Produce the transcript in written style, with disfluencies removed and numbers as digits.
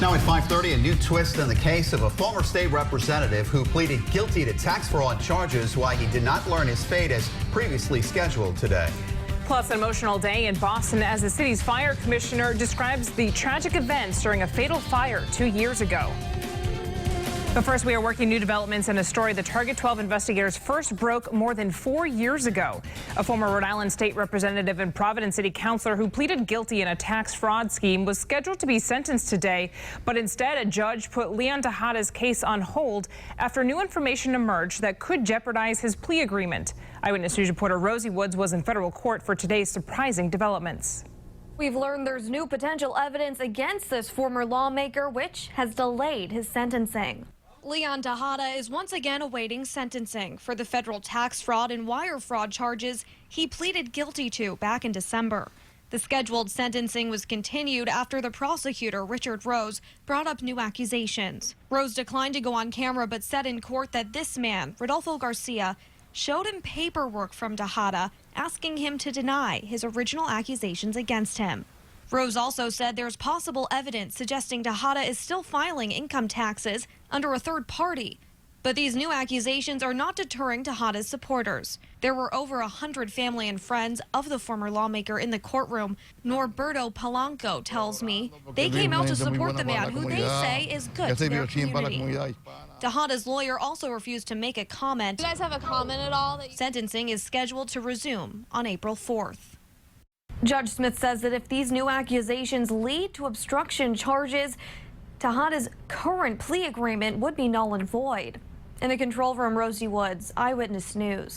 Now at 5:30, a new twist in the case of a former state representative who pleaded guilty to tax fraud charges why he did not learn his fate as previously scheduled today. Plus, an emotional day in Boston as the city's fire commissioner describes the tragic events during a fatal fire 2 years ago. But first, we are working new developments in a story the Target 12 investigators first broke more than 4 years ago. A former Rhode Island state representative and Providence city councilor who pleaded guilty in a tax fraud scheme was scheduled to be sentenced today, but instead a judge put Leon Tejada's case on hold after new information emerged that could jeopardize his plea agreement. Eyewitness News reporter Rosie Woods was in federal court for today's surprising developments. We've learned there's new potential evidence against this former lawmaker, which has delayed his sentencing. Leon Tejada is once again awaiting sentencing for the federal tax fraud and wire fraud charges he pleaded guilty to back in December. The scheduled sentencing was continued after the prosecutor, Richard Rose, brought up new accusations. Rose declined to go on camera but said in court that this man, Rodolfo Garcia, showed him paperwork from Tejada asking him to deny his original accusations against him. Rose also said there's possible evidence suggesting Tejada is still filing income taxes under a third party. But these new accusations are not deterring Tejada's supporters. There were over 100 family and friends of the former lawmaker in the courtroom. Norberto Polanco tells me they came out to support the man who they say is good to their community. Tejada's lawyer also refused to make a comment. Do you guys have a comment at all? Sentencing is scheduled to resume on April 4th. Judge Smith says that if these new accusations lead to obstruction charges, Tejada's current plea agreement would be null and void. In the control room, Rosie Woods, Eyewitness News.